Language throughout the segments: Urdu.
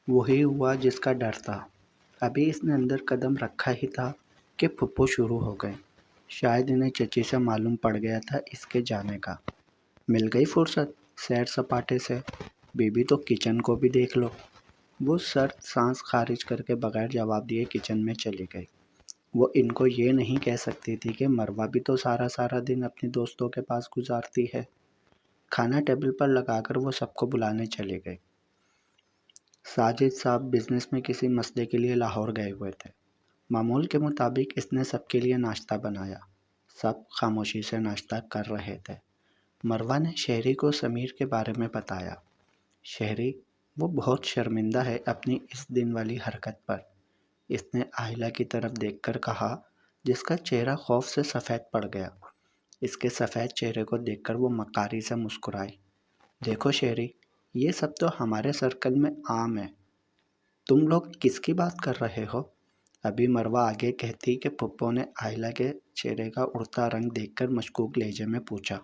وہی ہوا جس کا ڈر تھا۔ ابھی اس نے اندر قدم رکھا ہی تھا کہ پھپھو شروع ہو گئے۔ شاید انہیں چچی سے معلوم پڑ گیا تھا اس کے جانے کا۔ مل گئی فرصت سیر سپاٹے سے، بیوی تو کچن کو بھی دیکھ لو۔ وہ سرد سانس خارج کر کے بغیر جواب دیے کچن میں چلی گئی۔ وہ ان کو یہ نہیں کہہ سکتی تھی کہ مروہ بھی تو سارا دن اپنی دوستوں کے پاس گزارتی ہے۔ کھانا ٹیبل پر لگا کر وہ سب کو بلانے چلی گئی۔ ساجد صاحب بزنس میں کسی مسئلے کے لیے لاہور گئے ہوئے تھے۔ معمول کے مطابق اس نے سب کے لیے ناشتہ بنایا۔ سب خاموشی سے ناشتہ کر رہے تھے۔ مروہ نے شہری کو سمیر کے بارے میں بتایا۔ شہری، وہ بہت شرمندہ ہے اپنی اس دن والی حرکت پر۔ اس نے آہلہ کی طرف دیکھ کر کہا، جس کا چہرہ خوف سے سفید پڑ گیا۔ اس کے سفید چہرے کو دیکھ کر وہ مکاری سے مسکرائی۔ دیکھو شہری، یہ سب تو ہمارے سرکل میں عام ہے۔ تم لوگ کس کی بات کر رہے ہو؟ ابھی مروہ آگے کہتی کہ پھپھو نے آہلہ کے چہرے کا اڑتا رنگ دیکھ کر مشکوک لہجے میں پوچھا۔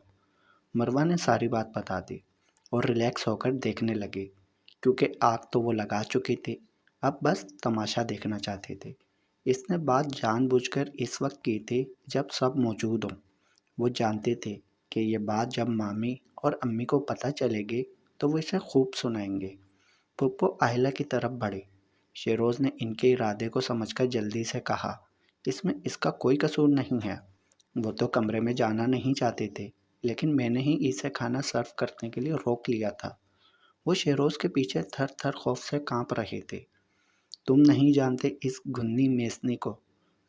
مروہ نے ساری بات بتا دی اور ریلیکس ہو کر دیکھنے لگی، کیونکہ آگ تو وہ لگا چکی تھی، اب بس تماشا دیکھنا چاہتی تھی۔ اس نے بات جان بوجھ کر اس وقت کی تھی جب سب موجود ہوں۔ وہ جانتی تھی کہ یہ بات جب مامی اور امی کو پتہ چلے گی تو وہ اسے خوب سنائیں گے۔ پھپھو آہلہ کی طرف بڑھی۔ شیروز نے ان کے ارادے کو سمجھ کر جلدی سے کہا، اس میں اس کا کوئی قصور نہیں ہے۔ وہ تو کمرے میں جانا نہیں چاہتی تھی، لیکن میں نے ہی اسے کھانا سرو کرنے کے لیے روک لیا تھا۔ وہ شیروز کے پیچھے تھر تھر خوف سے کانپ رہی تھی۔ تم نہیں جانتے اس گھنی میسنی کو۔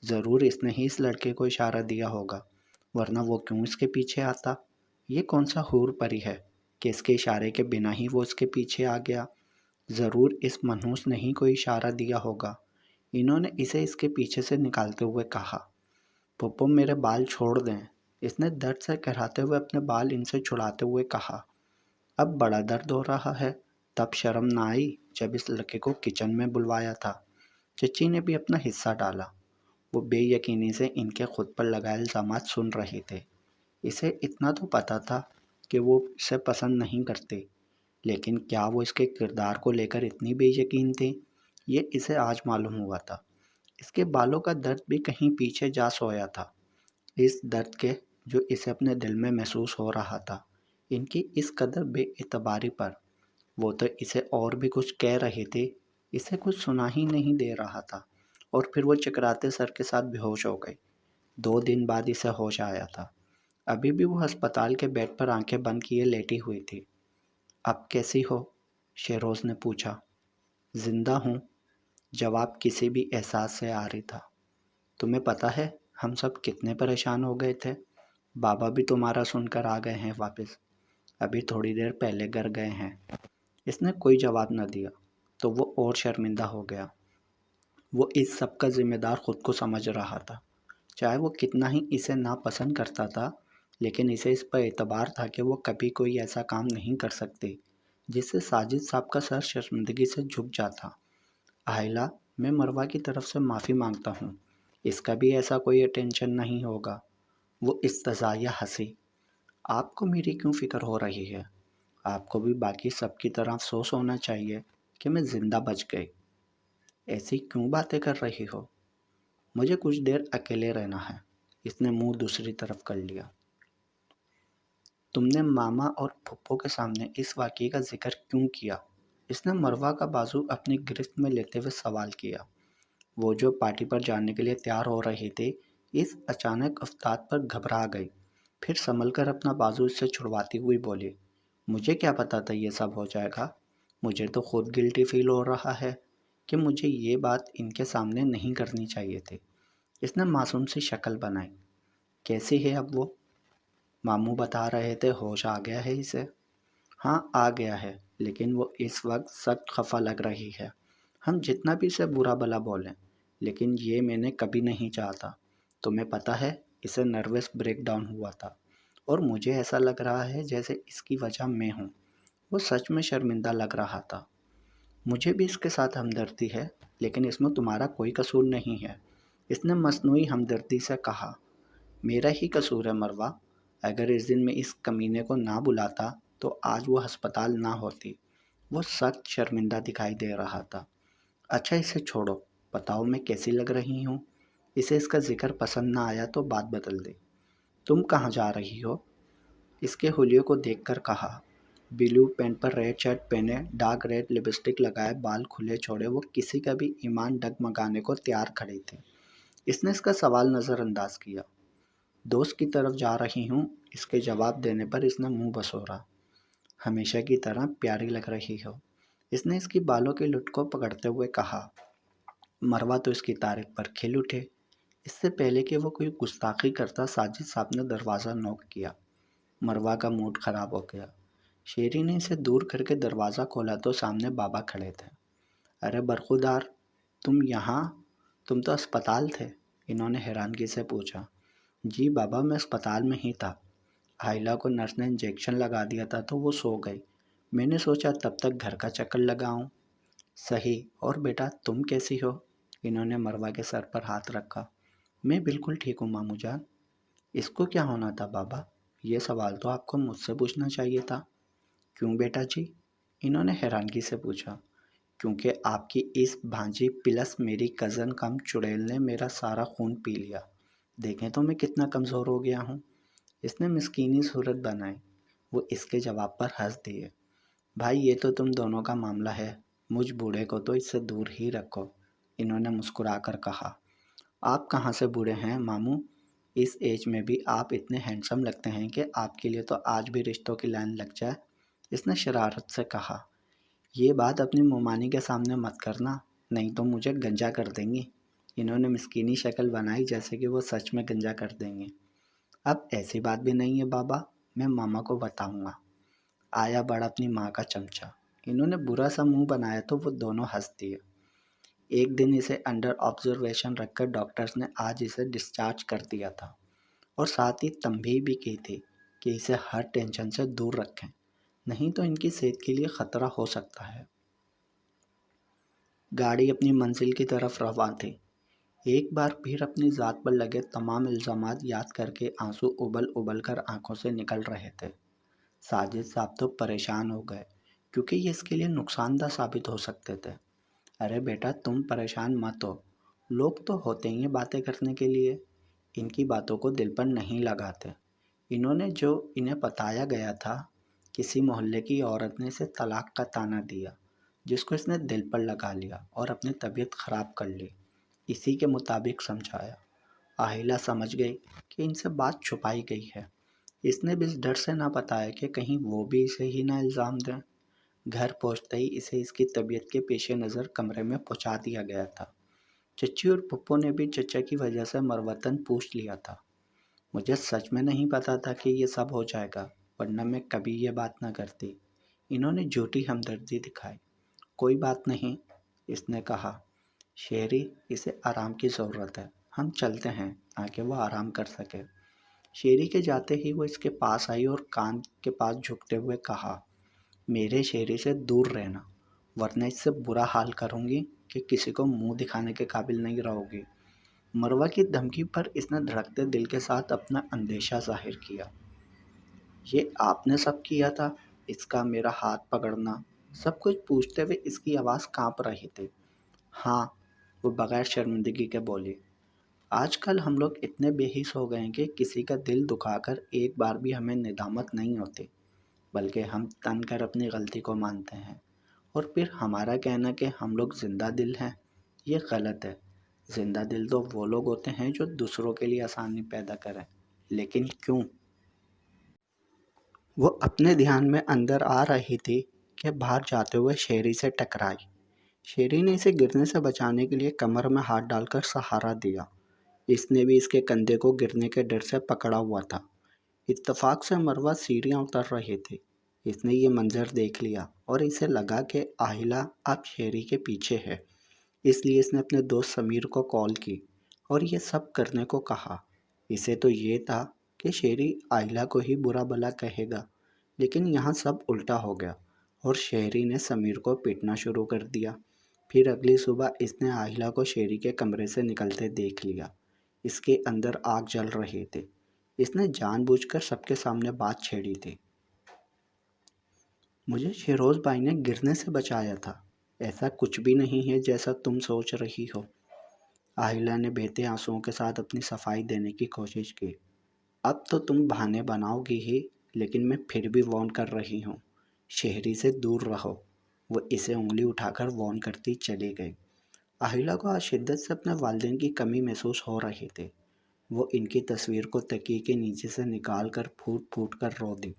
ضرور اس نے ہی اس لڑکے کو اشارہ دیا ہوگا، ورنہ وہ کیوں اس کے پیچھے آتا؟ یہ کون سا حور پری ہے کہ اس کے اشارے کے بنا ہی وہ اس کے پیچھے آ گیا؟ ضرور اس منحوس نے ہی کوئی اشارہ دیا ہوگا۔ انہوں نے اسے اس کے پیچھے سے نکالتے ہوئے کہا۔ پھپھو میرے بال چھوڑ دیں، اس نے درد سے کہراتے ہوئے اپنے بال ان سے چھڑاتے ہوئے کہا۔ اب بڑا درد ہو رہا ہے، تب شرم نہ آئی جب اس لڑکے کو کچن میں بلوایا تھا؟ چچی نے بھی اپنا حصہ ڈالا۔ وہ بے یقینی سے ان کے خود پر لگائے الزامات سن رہے تھے۔ اسے اتنا تو پتہ تھا کہ وہ اسے پسند نہیں کرتی، لیکن کیا وہ اس کے کردار کو لے کر اتنی بے یقین تھی؟ یہ اسے آج معلوم ہوا تھا۔ اس کے بالوں کا درد بھی کہیں پیچھے جا سویا تھا، اس درد کے جو اسے اپنے دل میں محسوس ہو رہا تھا۔ ان کی اس قدر بے اعتباری پر وہ تو اسے اور بھی کچھ کہہ رہی تھی، اسے کچھ سنا ہی نہیں دے رہا تھا، اور پھر وہ چکراتے سر کے ساتھ بے ہوش ہو گئی۔ 2 دن بعد اسے ہوش آیا تھا۔ ابھی بھی وہ ہسپتال کے بیڈ پر آنکھیں بند کیے لیٹی ہوئی تھی۔ اب کیسی ہو؟ شیروز نے پوچھا۔ زندہ ہوں، جواب کسی بھی احساس سے آ رہی تھا۔ تمہیں پتہ ہے ہم سب کتنے پریشان ہو گئے تھے؟ بابا بھی تمہارا سن کر آ گئے ہیں واپس، ابھی تھوڑی دیر پہلے گھر گئے ہیں۔ اس نے کوئی جواب نہ دیا تو وہ اور شرمندہ ہو گیا۔ وہ اس سب کا ذمہ دار خود کو سمجھ رہا تھا۔ چاہے وہ کتنا ہی اسے ناپسند کرتا تھا، لیکن اسے اس پر اعتبار تھا کہ وہ کبھی کوئی ایسا کام نہیں کر سکتی جس سے ساجد صاحب کا سر شرمندگی سے جھک جاتا۔ آہلہ، میں مروہ کی طرف سے معافی مانگتا ہوں، اس کا بھی ایسا کوئی ٹینشن نہیں ہوگا۔ وہ استزادہ ہنسی۔ آپ کو میری کیوں فکر ہو رہی ہے؟ آپ کو بھی باقی سب کی طرح افسوس ہونا چاہیے کہ میں زندہ بچ گئی۔ ایسی کیوں باتیں کر رہی ہو؟ مجھے کچھ دیر اکیلے رہنا ہے۔ اس نے منہ دوسری طرف کر لیا۔ تم نے ماما اور پھپھو کے سامنے اس واقعے کا ذکر کیوں کیا؟ اس نے مروہ کا بازو اپنی گرفت میں لیتے ہوئے سوال کیا۔ وہ جو پارٹی پر جانے کے لیے تیار ہو رہی تھی، اس اچانک افتاد پر گھبرا گئی، پھر سنبھل کر اپنا بازو اس سے چھڑواتی ہوئی بولی، مجھے کیا پتا تھا یہ سب ہو جائے گا؟ مجھے تو خود گلٹی فیل ہو رہا ہے کہ مجھے یہ بات ان کے سامنے نہیں کرنی چاہیے تھی۔ اس نے معصوم سی شکل بنائی۔ کیسی ہے اب وہ؟ ماموں بتا رہے تھے ہوش آ گیا ہے اسے۔ ہاں آ گیا ہے، لیکن وہ اس وقت سخت خفا لگ رہی ہے۔ ہم جتنا بھی اسے برا بھلا بولیں، لیکن یہ میں نے کبھی نہیں چاہتا۔ تمہیں پتہ ہے اسے نروس بریک ڈاؤن ہوا تھا، اور مجھے ایسا لگ رہا ہے جیسے اس کی وجہ میں ہوں۔ وہ سچ میں شرمندہ لگ رہا تھا۔ مجھے بھی اس کے ساتھ ہمدردی ہے، لیکن اس میں تمہارا کوئی قصور نہیں ہے، اس نے مصنوعی ہمدردی سے کہا۔ میرا ہی قصور ہے مروہ، اگر اس دن میں اس کمینے کو نہ بلاتا تو آج وہ ہسپتال نہ ہوتی، وہ سخت شرمندہ دکھائی دے رہا تھا۔ اچھا اسے چھوڑو، بتاؤ میں کیسی لگ رہی ہوں؟ اسے اس کا ذکر پسند نہ آیا تو بات بدل دی۔ تم کہاں جا رہی ہو؟ اس کے حلیے کو دیکھ کر کہا۔ بلو پینٹ پر ریڈ شرٹ پہنے، ڈارک ریڈ لپسٹک لگائے، بال کھلے چھوڑے، وہ کسی کا بھی ایمان ڈگمگانے کو تیار کھڑی تھی۔ اس نے اس کا سوال نظر انداز کیا۔ دوست کی طرف جا رہی ہوں، اس کے جواب دینے پر اس نے منہ بسورا۔ ہمیشہ کی طرح پیاری لگ رہی ہو، اس نے اس کی بالوں کی لٹ کو پکڑتے ہوئے کہا۔ مروہ تو اس کی تعریف پر کھل اٹھے۔ اس سے پہلے کہ وہ کوئی گستاخی کرتا، ساجد صاحب نے دروازہ نوک کیا۔ مروہ کا موڈ خراب ہو گیا۔ شیری نے اسے دور کر کے دروازہ کھولا تو سامنے بابا کھڑے تھے۔ ارے برخودار، تم یہاں؟ تم تو اسپتال تھے، انہوں نے حیرانگی سے پوچھا۔ جی بابا، میں اسپتال میں ہی تھا۔ آئلہ کو نرس نے انجیکشن لگا دیا تھا تو وہ سو گئی، میں نے سوچا تب تک گھر کا چکر لگاؤں۔ صحیح، اور بیٹا تم کیسی ہو؟ انہوں نے مروہ کے سر پر ہاتھ رکھا۔ میں بالکل ٹھیک ہوں ماموں جان۔ اس کو کیا ہونا تھا بابا؟ یہ سوال تو آپ کو مجھ سے پوچھنا چاہیے تھا۔ کیوں بیٹا جی؟ انہوں نے حیرانگی سے پوچھا۔ کیونکہ آپ کی اس بھانجی پلس میری کزن کم چڑیل نے میرا سارا خون پی لیا۔ دیکھیں تو میں کتنا کمزور ہو گیا ہوں۔ اس نے مسکینی صورت بنائی۔ وہ اس کے جواب پر ہنس دیے۔ بھائی یہ تو تم دونوں کا معاملہ ہے، مجھ بوڑھے کو تو اس سے دور ہی رکھو، انہوں نے مسکرا کر کہا۔ آپ کہاں سے بوڑھے ہیں ماموں؟ اس ایج میں بھی آپ اتنے ہینڈسم لگتے ہیں کہ آپ کے لیے تو آج بھی رشتوں کی لائن لگ جائے، اس نے شرارت سے کہا۔ یہ بات اپنی مومانی کے سامنے مت کرنا، نہیں تو مجھے گنجا کر دیں گی، انہوں نے مسکینی شکل بنائی جیسے کہ وہ سچ میں گنجا کر دیں گے۔ اب ایسی بات بھی نہیں ہے بابا، میں ماما کو بتاؤں گا۔ آیا بڑا اپنی ماں کا چمچہ، انہوں نے برا سا منہ بنایا تو وہ دونوں ہنس دیے۔ ایک دن اسے انڈر آبزرویشن رکھ کر ڈاکٹرز نے آج اسے ڈسچارج کر دیا تھا، اور ساتھ ہی تنبیہ بھی کی تھی کہ اسے ہر ٹینشن سے دور رکھیں، نہیں تو ان کی صحت کے لیے خطرہ ہو سکتا ہے۔ گاڑی اپنی منزل کی طرف رواں تھی۔ ایک بار پھر اپنی ذات پر لگے تمام الزامات یاد کر کے آنسو ابل ابل کر آنکھوں سے نکل رہے تھے۔ ساجد صاحب تو پریشان ہو گئے کیونکہ یہ اس کے لیے نقصان دہ ثابت ہو سکتے تھے۔ ارے بیٹا تم پریشان مت ہو، لوگ تو ہوتے ہی ہیں باتیں کرنے کے لیے، ان کی باتوں کو دل پر نہیں لگاتے۔ انہیں بتایا گیا تھا، کسی محلے کی عورت نے اسے طلاق کا طعنہ دیا، جس کو اس نے دل پر لگا لیا اور اپنی طبیعت خراب کر لی، اسی کے مطابق سمجھایا۔ آہلہ سمجھ گئی کہ ان سے بات چھپائی گئی ہے، اس نے بھی اس ڈر سے نہ بتایا کہ کہیں وہ بھی اسے ہی نہ الزام دیں۔ گھر پہنچتے ہی اسے اس کی طبیعت کے پیش نظر کمرے میں پہنچا دیا گیا تھا۔ چچی اور پھپھو نے بھی چچا کی وجہ سے مروتن پوچھ لیا تھا۔ مجھے سچ میں نہیں پتا تھا کہ یہ سب ہو جائے گا، ورنہ میں کبھی یہ بات نہ کرتی، انہوں نے جھوٹی ہمدردی دکھائی۔ کوئی بات نہیں، اس نے کہا۔ شہری، اسے آرام کی ضرورت ہے، ہم چلتے ہیں تاکہ وہ آرام کر سکے۔ شیری کے جاتے ہی وہ اس کے پاس آئی اور کان کے پاس جھکتے ہوئے کہا، میرے شیری سے دور رہنا، ورنہ اس سے برا حال کروں گی کہ کسی کو منہ دکھانے کے قابل نہیں رہو گی۔ مروہ کی دھمکی پر اس نے دھڑکتے دل کے ساتھ اپنا اندیشہ ظاہر کیا۔ یہ آپ نے سب کیا تھا؟ اس کا میرا ہاتھ پکڑنا، سب کچھ پوچھتے ہوئے اس کی آواز کانپ رہی تھی۔ ہاں، وہ بغیر شرمندگی کے بولی۔ آج کل ہم لوگ اتنے بے حس ہو گئے ہیں کہ کسی کا دل دکھا کر ایک بار بھی ہمیں ندامت نہیں ہوتی، بلکہ ہم تن کر اپنی غلطی کو مانتے ہیں، اور پھر ہمارا کہنا کہ ہم لوگ زندہ دل ہیں، یہ غلط ہے۔ زندہ دل تو وہ لوگ ہوتے ہیں جو دوسروں کے لیے آسانی پیدا کریں، لیکن کیوں؟ وہ اپنے دھیان میں اندر آ رہی تھی کہ باہر جاتے ہوئے شیری سے ٹکرائی۔ شیری نے اسے گرنے سے بچانے کے لیے کمر میں ہاتھ ڈال کر سہارا دیا۔ اس نے بھی اس کے کندھے کو گرنے کے ڈر سے پکڑا ہوا تھا۔ اتفاق سے مروہ سیڑھیاں اتر رہی تھی۔ اس نے یہ منظر دیکھ لیا اور اسے لگا کہ آہلہ اب شیری کے پیچھے ہے، اس لیے اس نے اپنے دوست سمیر کو کال کی اور یہ سب کرنے کو کہا۔ اسے تو یہ تھا کہ شیری آہلہ کو ہی برا بھلا کہے گا، لیکن یہاں سب الٹا ہو گیا اور شیری نے سمیر کو پیٹنا شروع کر دیا۔ پھر اگلی صبح اس نے آہلہ کو شیری کے کمرے سے نکلتے دیکھ لیا۔ اس کے اندر آگ جل رہی تھی۔ اس نے جان بوجھ کر سب کے سامنے بات چھیڑی تھی۔ مجھے شیروز بھائی نے گرنے سے بچایا تھا، ایسا کچھ بھی نہیں ہے جیسا تم سوچ رہی ہو۔ آہلہ نے بہتے آنسوؤں کے ساتھ اپنی صفائی دینے کی کوشش کی۔ اب تو تم بہانے بناؤ گی ہی، لیکن میں پھر بھی وارن کر رہی ہوں، شہری سے دور رہو۔ وہ اسے انگلی اٹھا کر وارن کرتی چلی گئی۔ آہلہ کو آج شدت سے اپنے والدین کی کمی محسوس ہو رہی تھی۔ وہ ان کی تصویر کو تکیے کے نیچے سے نکال کر پھوٹ پھوٹ کر رو دی۔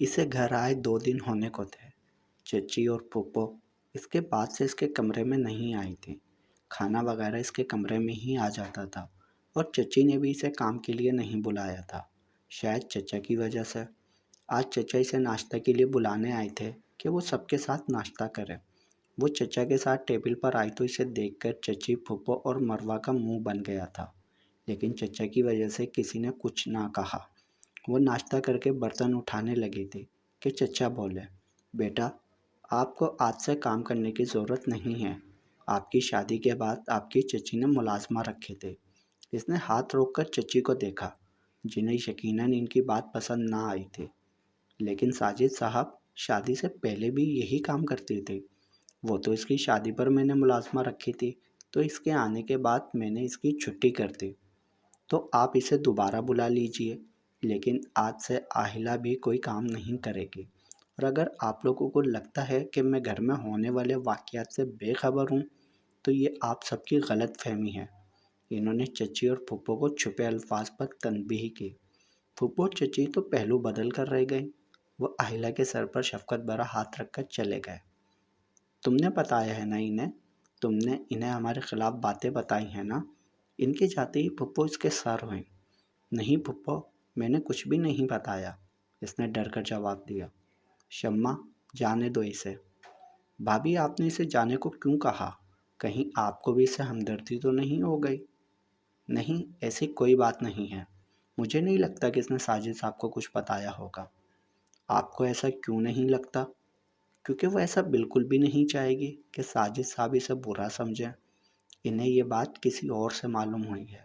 اسے گھر آئے 2 دن ہونے کو تھے۔ چچی اور پھپھو اس کے بعد سے اس کے کمرے میں نہیں آئی تھی۔ کھانا وغیرہ اس کے کمرے میں ہی آ جاتا تھا، اور چچی نے بھی اسے کام کے لیے نہیں بلایا تھا، شاید چچا کی وجہ سے۔ آج چچا اسے ناشتہ کے لیے بلانے آئے تھے کہ وہ سب کے ساتھ ناشتہ کرے۔ وہ چچا کے ساتھ ٹیبل پر آئی تو اسے دیکھ کر چچی، پھپھو اور مروہ کا منہ بن گیا تھا، لیکن چچا کی وجہ سے کسی نے کچھ نہ کہا۔ وہ ناشتہ کر کے برتن اٹھانے لگی تھی کہ چچا بولے، بیٹا آپ کو آج سے کام کرنے کی ضرورت نہیں ہے۔ آپ کی شادی کے بعد آپ کی چچی نے ملازمہ رکھے تھے۔ اس نے ہاتھ روک کر چچی کو دیکھا، جنہیں یقیناً ان کی بات پسند نہ آئی تھی۔ لیکن ساجد صاحب شادی سے پہلے بھی یہی کام کرتی تھی۔ وہ تو اس کی شادی پر میں نے ملازمہ رکھی تھی، تو اس کے آنے کے بعد میں نے اس کی چھٹی کر دی۔ تو آپ اسے دوبارہ بلا لیجئے، لیکن آج سے آہلہ بھی کوئی کام نہیں کرے گی۔ اور اگر آپ لوگوں کو لگتا ہے کہ میں گھر میں ہونے والے واقعات سے بے خبر ہوں، تو یہ آپ سب کی غلط فہمی ہے۔ انہوں نے چچی اور پھپھو کو چھپے الفاظ پر تنبیہ کی۔ پھپھو اور چچی تو پہلو بدل کر رہ گئیں۔ وہ آہلہ کے سر پر شفقت بھرا ہاتھ رکھ کر چلے گئے۔ تم نے بتایا ہے نا انہیں؟ تم نے انہیں ہمارے خلاف باتیں بتائی ہیں نا؟ ان کے جاتے ہی پھپھو اس کے سر ہوئیں۔ نہیں پھپھو، میں نے کچھ بھی نہیں بتایا، اس نے ڈر کر جواب دیا۔ شمع جانے دو اسے۔ بھابھی آپ نے اسے جانے کو کیوں کہا؟ کہیں آپ کو بھی اس سے ہمدردی تو نہیں ہو گئی؟ نہیں، ایسی کوئی بات نہیں ہے۔ مجھے نہیں لگتا کہ اس نے ساجد صاحب کو کچھ بتایا ہوگا۔ آپ کو ایسا کیوں نہیں لگتا؟ کیونکہ وہ ایسا بالکل بھی نہیں چاہے گی کہ ساجد صاحب اسے برا سمجھیں۔ انہیں یہ بات کسی اور سے معلوم ہوئی ہے،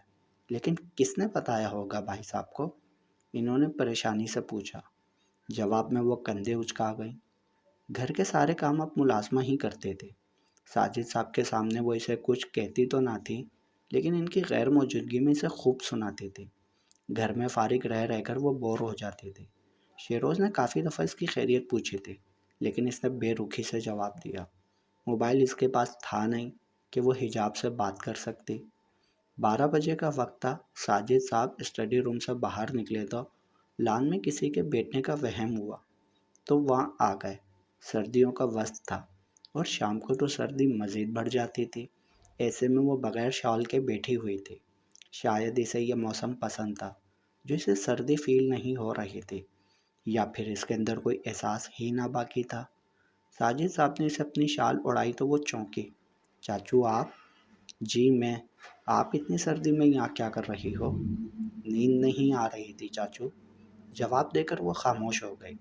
لیکن کس نے بتایا ہوگا بھائی صاحب کو؟ انہوں نے پریشانی سے پوچھا۔ جواب میں وہ کندھے اچکا گئیں۔ گھر کے سارے کام اب ملازمہ ہی کرتے تھے۔ ساجد صاحب کے سامنے وہ اسے کچھ کہتی تو نہ تھی، لیکن ان کی غیر موجودگی میں اسے خوب سناتی تھی۔ گھر میں فارغ رہ رہ کر وہ بور ہو جاتی تھی۔ شیروز نے کافی دفعہ اس کی خیریت پوچھی تھی، لیکن اس نے بے رخی سے جواب دیا۔ موبائل اس کے پاس تھا نہیں کہ وہ حجاب سے بات کر سکتی۔ 12 بجے کا وقت تھا۔ ساجد صاحب اسٹڈی روم سے باہر نکلے تو لان میں کسی کے بیٹھنے کا وہم ہوا، تو وہاں آ گئے۔ سردیوں کا وقت تھا، اور شام کو تو سردی مزید بڑھ جاتی تھی۔ ایسے میں وہ بغیر شال کے بیٹھی ہوئی تھی۔ شاید اسے یہ موسم پسند تھا، جو اسے سردی فیل نہیں ہو رہی تھی، یا پھر اس کے اندر کوئی احساس ہی نہ باقی تھا۔ ساجد صاحب نے اسے اپنی شال اڑائی تو وہ چونکی۔ چاچو آپ؟ جی میں۔ آپ اتنی سردی میں یہاں کیا کر رہی ہو؟ نیند نہیں آ رہی تھی چاچو، جواب دے کر وہ خاموش ہو گئی۔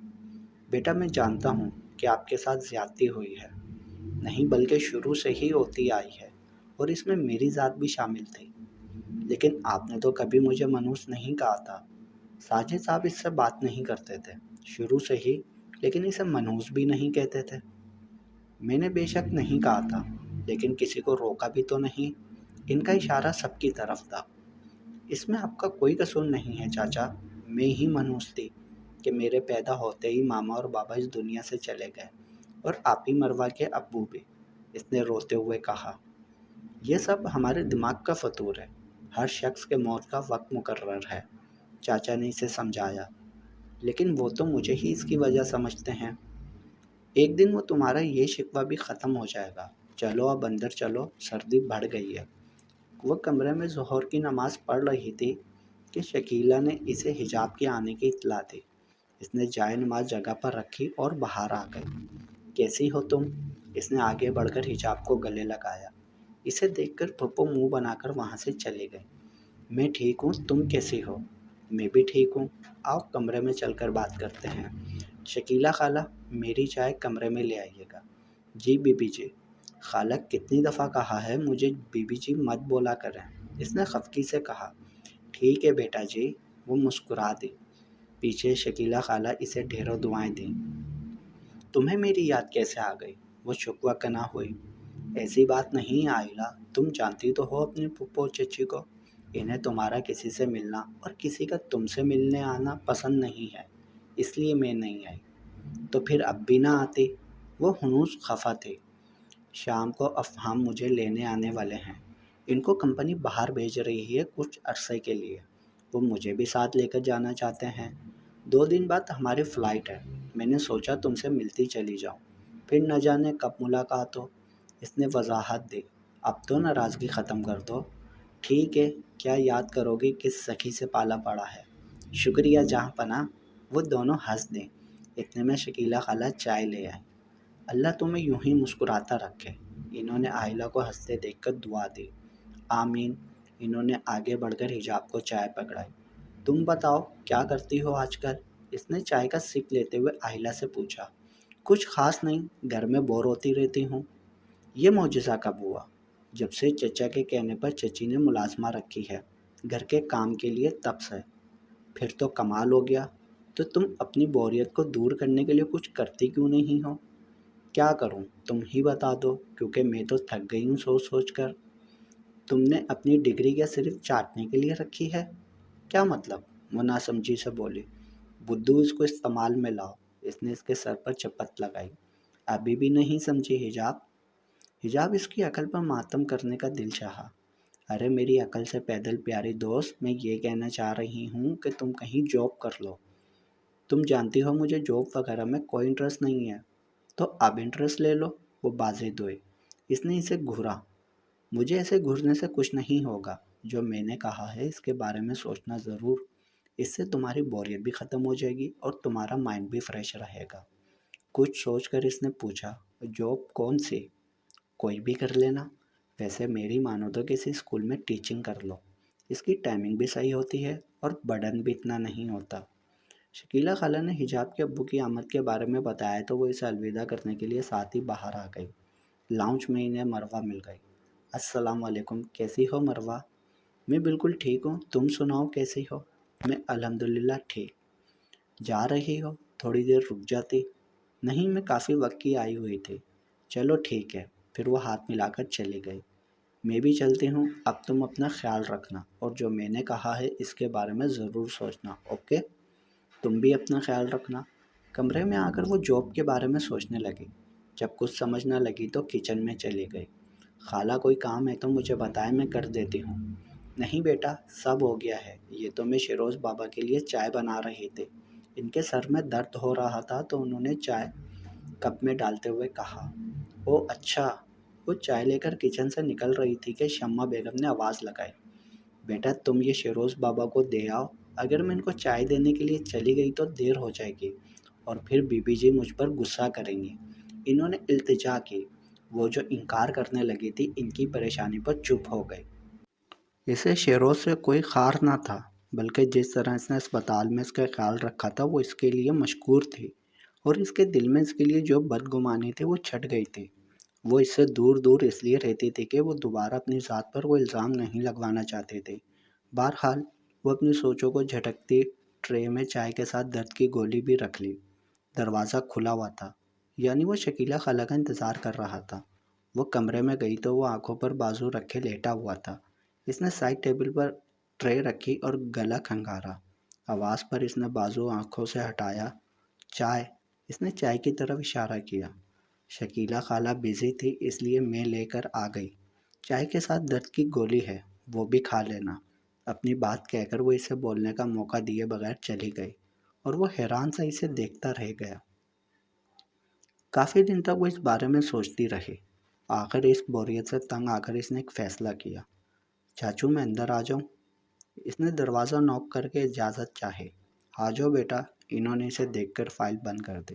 بیٹا میں جانتا ہوں کہ آپ کے ساتھ زیادتی ہوئی ہے، نہیں بلکہ شروع سے ہی ہوتی آئی ہے، اور اس میں میری ذات بھی شامل تھی، لیکن آپ نے تو کبھی مجھے منحوس نہیں کہا تھا۔ ساجد صاحب اس سے بات نہیں کرتے تھے شروع سے ہی، لیکن اسے منحوس بھی نہیں کہتے تھے۔ میں نے بے شک نہیں کہا تھا، لیکن کسی کو روکا بھی تو نہیں۔ ان کا اشارہ سب کی طرف تھا۔ اس میں آپ کا کوئی قصور نہیں ہے چاچا، میں ہی منحوس تھی کہ میرے پیدا ہوتے ہی ماما اور بابا اس دنیا سے چلے گئے، اور آپ ہی مروہ کے ابو بھی، اس نے روتے ہوئے کہا۔ یہ سب ہمارے دماغ کا فطور ہے، ہر شخص کے موت کا وقت مقرر ہے، چاچا نے اسے سمجھایا، لیکن وہ تو مجھے ہی اس کی وجہ سمجھتے ہیں۔ ایک دن وہ تمہارا یہ شکوہ بھی ختم ہو جائے گا۔ چلو اب اندر چلو، سردی بڑھ گئی ہے۔ وہ کمرے میں ظہر کی نماز پڑھ رہی تھی کہ شکیلہ نے اسے حجاب کے آنے کی اطلاع دی۔ اس نے جائے نماز جگہ پر رکھی اور باہر آ گئی۔ کیسی ہو تم؟ اس نے آگے بڑھ کر حجاب کو گلے لگایا۔ اسے دیکھ کر پھپھو منہ بنا کر وہاں سے چلی گئی۔ میں ٹھیک ہوں، تم کیسی ہو؟ میں بھی ٹھیک ہوں، آؤ کمرے میں چل کر بات کرتے ہیں۔ شکیلہ خالہ، میری چائے کمرے میں لے آئیے گا۔ G B B G. خالہ کتنی دفعہ کہا ہے مجھے بی بی جی مت بولا کریں، اس نے خفگی سے کہا۔ ٹھیک ہے بیٹا جی، وہ مسکرا دی۔ پیچھے شکیلہ خالہ اسے ڈھیروں دعائیں دیں۔ تمہیں میری یاد کیسے آ گئی؟ وہ شکوہ کنا ہوئی۔ ایسی بات نہیں عائلہ، تم جانتی تو ہو اپنی پھپھو چچی کو، انہیں تمہارا کسی سے ملنا اور کسی کا تم سے ملنے آنا پسند نہیں ہے، اس لیے میں نہیں آئی۔ تو پھر اب بھی نہ آتی؟ وہ ہنوز خفا تھی۔ شام کو افہام مجھے لینے آنے والے ہیں، ان کو کمپنی باہر بھیج رہی ہے کچھ عرصے کے لیے، وہ مجھے بھی ساتھ لے کر جانا چاہتے ہیں۔ 2 دن بعد ہماری فلائٹ ہے، میں نے سوچا تم سے ملتی چلی جاؤں، پھر نہ جانے کب ملاقات ہو۔ اس نے وضاحت دی۔ اب تو ناراضگی ختم کر دو۔ ٹھیک ہے، کیا یاد کرو گی کس سخی سے پالا پڑا ہے؟ شکریہ جہاں پناہ۔ وہ دونوں ہنس دیں۔ اتنے میں شکیلہ خالہ چائے لے آئی۔ اللہ تمہیں یوں ہی مسکراتا رکھے۔ انہوں نے عائلہ کو ہنستے دیکھ کر دعا دی۔ آمین۔ انہوں نے آگے بڑھ کر حجاب کو چائے پکڑائی۔ تم بتاؤ کیا کرتی ہو آج کل؟ اس نے چائے کا سپ لیتے ہوئے عائلہ سے پوچھا۔ کچھ خاص نہیں، گھر میں بور ہوتی رہتی ہوں۔ یہ معجزہ کب ہوا؟ جب سے چچا کے کہنے پر چچی نے ملازمہ رکھی ہے گھر کے کام کے لیے، تب سے۔ پھر تو کمال ہو گیا۔ تو تم اپنی بوریت کو دور کرنے کے لیے کچھ کرتی کیوں نہیں ہو؟ کیا کروں تم ہی بتا دو، کیونکہ میں تو تھک گئی ہوں سوچ سوچ کر۔ تم نے اپنی ڈگری کیا صرف چاٹنے کے لیے رکھی ہے؟ کیا مطلب؟ وہ ناسمجھی سے بولی۔ بدھو اس کو استعمال میں لاؤ۔ اس نے اس کے سر پر چپت لگائی۔ ابھی بھی نہیں سمجھی حجاب؟ حجاب اس کی عقل پر ماتم کرنے کا دل چاہا۔ ارے میری عقل سے پیدل پیاری دوست، میں یہ کہنا چاہ رہی ہوں کہ تم کہیں جاب کر لو۔ تم جانتی ہو مجھے جاب وغیرہ میں کوئی انٹرسٹ نہیں ہے۔ تو اب انٹرسٹ لے لو۔ وہ بازیں دھوئے۔ اس نے اسے گھورا۔ مجھے ایسے گھورنے سے کچھ نہیں ہوگا۔ جو میں نے کہا ہے اس کے بارے میں سوچنا ضرور۔ اس سے تمہاری بوریت بھی ختم ہو جائے گی اور تمہارا مائنڈ بھی فریش رہے گا۔ کچھ سوچ کر اس نے پوچھا، جاب کون سی؟ کوئی بھی کر لینا۔ ویسے میری مانو تو کسی اسکول میں ٹیچنگ کر لو، اس کی ٹائمنگ بھی صحیح ہوتی ہے اور برڈن بھی اتنا نہیں ہوتا۔ شکیلہ خالہ نے حجاب کے ابو کی آمد کے بارے میں بتایا تو وہ اسے الوداع کرنے کے لیے ساتھ ہی باہر آ گئی۔ لاؤنج میں انہیں مروہ مل گئی۔ السلام علیکم، کیسی ہو مروہ؟ میں بالکل ٹھیک ہوں، تم سناؤ کیسی ہو؟ میں الحمدللہ ٹھیک۔ جا رہی ہو؟ تھوڑی دیر رک جاتی۔ نہیں، میں کافی وقت کی آئی ہوئی تھی۔ چلو ٹھیک ہے۔ پھر وہ ہاتھ ملا کر چلی گئی۔ میں بھی چلتی ہوں، اب تم اپنا خیال رکھنا اور جو میں نے کہا ہے اس کے بارے میں ضرور سوچنا، اوکے؟ تم بھی اپنا خیال رکھنا۔ کمرے میں آ کر وہ جاب کے بارے میں سوچنے لگی۔ جب کچھ سمجھ نہ لگی تو کچن میں چلی گئی۔ خالہ کوئی کام ہے تو مجھے بتائے، میں کر دیتی ہوں۔ نہیں بیٹا، سب ہو گیا ہے، یہ تو میں شیروز بابا کے لیے چائے بنا رہی تھی۔ ان کے سر میں درد ہو رہا تھا تو انہوں نے چائے کپ میں ڈالتے ہوئے کہا۔ او اچھا۔ وہ چائے لے کر کچن سے نکل رہی تھی کہ شمع بیگم نے آواز لگائی، بیٹا تم یہ شیروز بابا کو دے آؤ، اگر میں ان کو چائے دینے کے لیے چلی گئی تو دیر ہو جائے گی اور پھر بی بی جی مجھ پر غصہ کریں گی۔ انہوں نے التجا کی۔ وہ جو انکار کرنے لگی تھی ان کی پریشانی پر چپ ہو گئی۔ اسے شیروز سے کوئی خار نہ تھا، بلکہ جس طرح اس نے اسپتال میں اس کا خیال رکھا تھا وہ اس کے لیے مشکور تھی، اور اس کے دل میں اس کے لیے جو بدگمانی تھی وہ چھٹ گئی تھی۔ وہ اس سے دور دور اس لیے رہتی تھی کہ وہ دوبارہ اپنی ذات پر وہ الزام نہیں لگوانا چاہتی تھی۔ بہرحال وہ اپنی سوچوں کو جھٹکتی ٹرے میں چائے کے ساتھ درد کی گولی بھی رکھ لی۔ دروازہ کھلا ہوا تھا، یعنی وہ شکیلہ خالہ کا انتظار کر رہا تھا۔ وہ کمرے میں گئی تو وہ آنکھوں پر بازو رکھے لیٹا ہوا تھا۔ اس نے سائڈ ٹیبل پر ٹرے رکھی اور گلا کھنگارا۔ آواز پر اس نے بازو آنکھوں سے ہٹایا۔ چائے؟ اس نے چائے کی طرف اشارہ کیا۔ شکیلہ خالہ بزی تھی اس لیے میں لے کر آ گئی۔ چائے کے ساتھ درد کی گولی ہے، وہ بھی کھا لینا۔ اپنی بات کہہ کر وہ اسے بولنے کا موقع دیے بغیر چلی گئی اور وہ حیران سے اسے دیکھتا رہ گیا۔ کافی دن تک وہ اس بارے میں سوچتی رہی۔ آخر اس بوریت سے تنگ آ کر اس نے ایک فیصلہ کیا۔ چاچو میں اندر آ جاؤں؟ اس نے دروازہ نوک کر کے اجازت چاہی۔ آ جاؤ بیٹا۔ انہوں نے اسے دیکھ کر فائل بند کر دی۔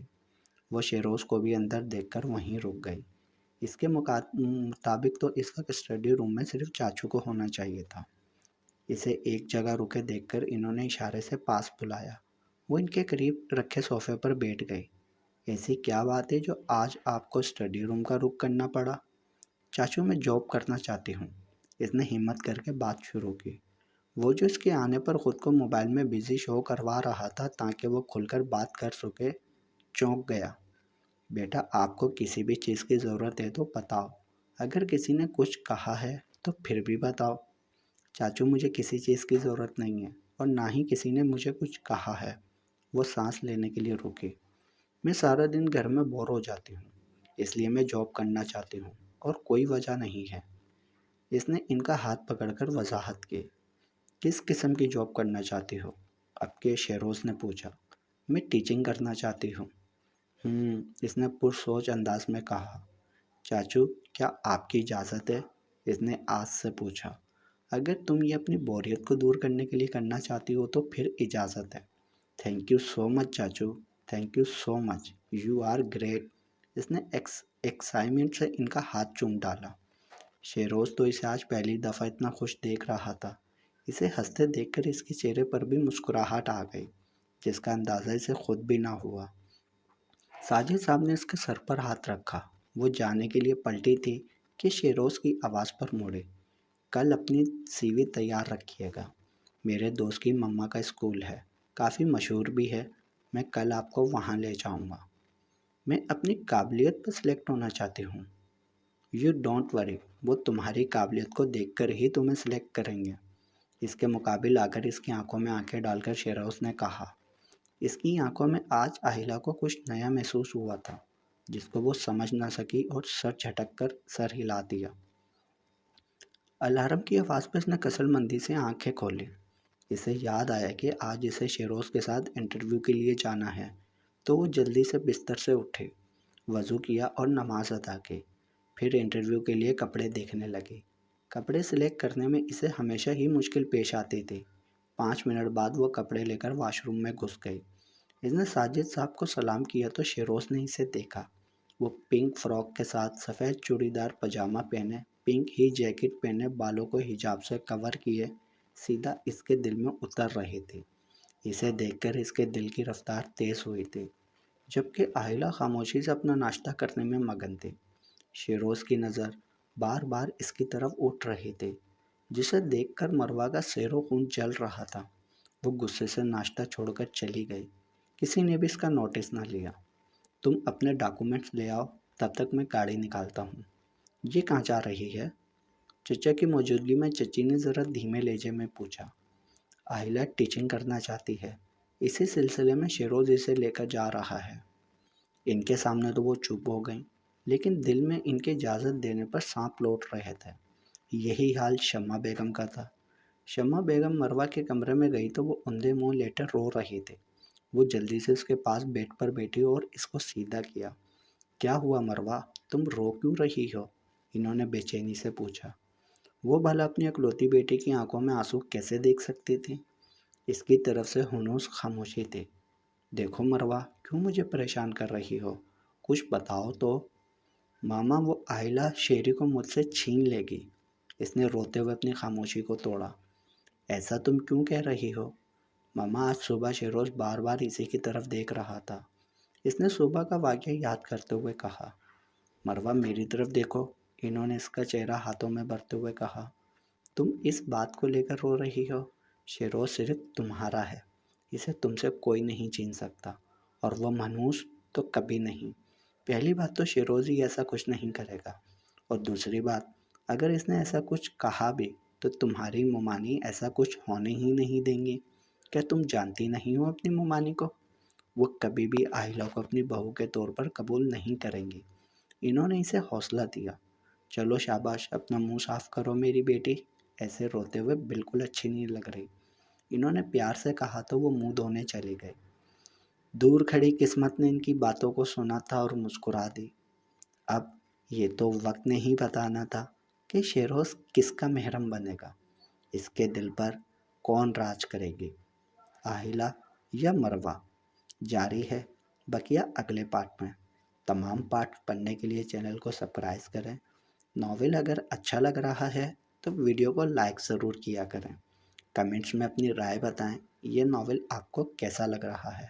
وہ شیروز کو بھی اندر دیکھ کر وہیں رک گئی۔ اس کے مطابق تو اس وقت اسٹڈی روم میں صرف چاچو کو ہونا چاہیے تھا۔ اسے ایک جگہ رکے دیکھ کر انہوں نے اشارے سے پاس بلایا۔ وہ ان کے قریب رکھے صوفے پر بیٹھ گئی۔ ایسی کیا بات ہے جو آج آپ کو اسٹڈی روم کا رخ کرنا پڑا؟ چاچو میں جاب کرنا چاہتی ہوں۔ اس نے ہمت کر کے بات شروع کی۔ وہ جو اس کے آنے پر خود کو موبائل میں بزی شو کروا رہا تھا تاکہ وہ کھل کر بات کر سکے، چونک گیا۔ بیٹا آپ کو کسی بھی چیز کی ضرورت ہے تو بتاؤ، اگر کسی نے کچھ کہا ہے تو پھر بھی بتاؤ۔ چاچو مجھے کسی چیز کی ضرورت نہیں ہے اور نہ ہی کسی نے مجھے کچھ کہا ہے۔ وہ سانس لینے کے لیے رکی۔ میں سارا دن گھر میں بور ہو جاتی ہوں، اس لیے میں جاب کرنا چاہتی ہوں اور کوئی وجہ نہیں ہے۔ اس نے ان کا ہاتھ پکڑ کر وضاحت کی۔ کس قسم کی جاب کرنا چاہتی ہو؟ اب کے شیروز نے پوچھا۔ میں ٹیچنگ کرنا چاہتی ہوں۔ اس نے پرسوچ انداز میں کہا۔ چاچو کیا آپ کی اجازت ہے؟ اس نے آس سے پوچھا۔ اگر تم یہ اپنی بوریت کو دور کرنے کے لیے کرنا چاہتی ہو تو پھر اجازت ہے۔ تھینک یو سو مچ چاچو، thank you so much, you are great. اس نے ایکسائٹمنٹ سے ان کا ہاتھ چوم ڈالا۔ شیروز تو اسے آج پہلی دفعہ اتنا خوش دیکھ رہا تھا۔ اسے ہنستے دیکھ کر اس کے چہرے پر بھی مسکراہٹ آ گئی، جس کا اندازہ اسے خود بھی نہ ہوا۔ ساجد صاحب نے اس کے سر پر ہاتھ رکھا۔ وہ جانے کے لیے پلٹی تھی کہ شیروز کی آواز پر مڑے۔ کل اپنی سی وی تیار رکھیے گا، میرے دوست کی مما کا اسکول ہے، کافی مشہور بھی ہے، میں کل آپ کو وہاں لے جاؤں گا۔ میں اپنی قابلیت پر سلیکٹ ہونا چاہتی ہوں۔ یو ڈونٹ وری، وہ تمہاری قابلیت کو دیکھ کر ہی تمہیں سلیکٹ کریں گے۔ اس کے مقابل آ کر اس کی آنکھوں میں آنکھیں ڈال کر شیروز نے کہا۔ اس کی آنکھوں میں آج اہیلا کو کچھ نیا محسوس ہوا تھا، جس کو وہ سمجھ نہ سکی اور سر جھٹک کر سر ہلا دیا۔ الارم کی آواز پر اس نے کسل مندی سے آنکھیں کھولی۔ اسے یاد آیا کہ آج اسے شیروز کے ساتھ انٹرویو کے لیے جانا ہے، تو وہ جلدی سے بستر سے اٹھے، وضو کیا اور نماز ادا کی۔ پھر انٹرویو کے لیے کپڑے دیکھنے لگی۔ کپڑے سلیکٹ کرنے میں اسے ہمیشہ ہی مشکل پیش آتی تھی۔ 5 منٹ بعد وہ کپڑے لے کر واش روم میں گھس گئی۔ اس نے ساجد صاحب کو سلام کیا تو شیروز نے اسے دیکھا۔ وہ پنک فراک کے ساتھ سفید چوڑی دار پاجامہ پہنے، پنک ہی جیکٹ پہنے، بالوں کو حجاب سے کور کیے سیدھا اس کے دل میں اتر رہی تھی۔ اسے دیکھ کر اس کے دل کی رفتار تیز ہوئی تھی، جبکہ اہیلا خاموشی سے اپنا ناشتہ کرنے میں مگن تھی۔ شیروز کی نظر بار بار اس کی طرف اٹھ رہی تھی، جسے دیکھ کر مروہ کا سیر و خون جل رہا تھا۔ وہ غصے سے ناشتہ چھوڑ کر چلی گئی۔ کسی نے بھی اس کا نوٹس نہ لیا۔ تم اپنے ڈاکومنٹس لے آؤ، تب تک میں گاڑی نکالتا ہوں۔ یہ کہاں جا رہی ہے؟ چچا کی موجودگی میں چچی نے ذرا دھیمے لہجے میں پوچھا۔ اہیلا ٹیچنگ کرنا چاہتی ہے، اسی سلسلے میں شیروز اسے لے کر جا رہا ہے۔ ان کے سامنے تو وہ چپ ہو گئیں، لیکن دل میں ان کے اجازت دینے پر سانپ لوٹ رہے تھے۔ یہی حال شمع بیگم کا تھا۔ شمع بیگم مروہ کے کمرے میں گئی تو وہ اندھے منہ لیٹے رو رہی تھی۔ وہ جلدی سے اس کے پاس بیڈ پر بیٹھی اور اس کو سیدھا کیا۔ کیا ہوا مروہ، تم رو کیوں رہی ہو؟ انہوں نے بے چینی سے پوچھا۔ وہ بھلا اپنی اکلوتی بیٹی کی آنکھوں میں آنسو کیسے دیکھ سکتی تھی؟ اس کی طرف سے ہنوز خاموشی تھی۔ دیکھو مروہ، کیوں مجھے پریشان کر رہی ہو؟ کچھ بتاؤ تو۔ ماما وہ اہیلا شیری کو مجھ سے چھین لے گی۔ اس نے روتے ہوئے اپنی خاموشی کو توڑا۔ ایسا تم کیوں کہہ رہی ہو؟ ماما آج صبح شیروز بار بار اسی کی طرف دیکھ رہا تھا۔ اس نے صبح کا واقعہ یاد کرتے ہوئے کہا۔ مروہ میری طرف دیکھو، انہوں نے اس کا چہرہ ہاتھوں میں بھرتے ہوئے کہا۔ تم اس بات کو لے کر رو رہی ہو؟ شیروز صرف تمہارا ہے، اسے تم سے کوئی نہیں چھین سکتا، اور وہ منحوس تو کبھی نہیں۔ پہلی بات تو شیروز ہی ایسا کچھ نہیں کرے گا، اور دوسری بات، اگر اس نے ایسا کچھ کہا بھی تو تمہاری ممانی ایسا کچھ ہونے ہی نہیں دیں گی۔ کیا تم جانتی نہیں ہو اپنی ممانی کو؟ وہ کبھی بھی اہیلا کو اپنی بہو کے طور پر قبول نہیں کریں گی۔ انہوں نے اسے حوصلہ دیا۔ چلو شاباش، اپنا منہ صاف کرو میری بیٹی، ایسے روتے ہوئے بالکل اچھی نہیں لگ رہی۔ انہوں نے پیار سے کہا تو وہ منہ دھونے چلی گئی۔ دور کھڑی قسمت نے ان کی باتوں کو سنا تھا اور مسکرا دی۔ اب یہ تو وقت نے ہی بتانا تھا کہ شیروز کس کا محرم بنے گا، اس کے دل پر کون راج کرے گی، اہیلا یا مروہ؟ جاری ہے بقیہ اگلے پارٹ میں۔ تمام پارٹ پڑھنے کے لیے چینل کو سبسکرائب کریں۔ ناول اگر اچھا لگ رہا ہے تو ویڈیو کو لائک ضرور کیا کریں۔ کمنٹس میں اپنی رائے بتائیں، یہ ناول آپ کو کیسا لگ رہا ہے۔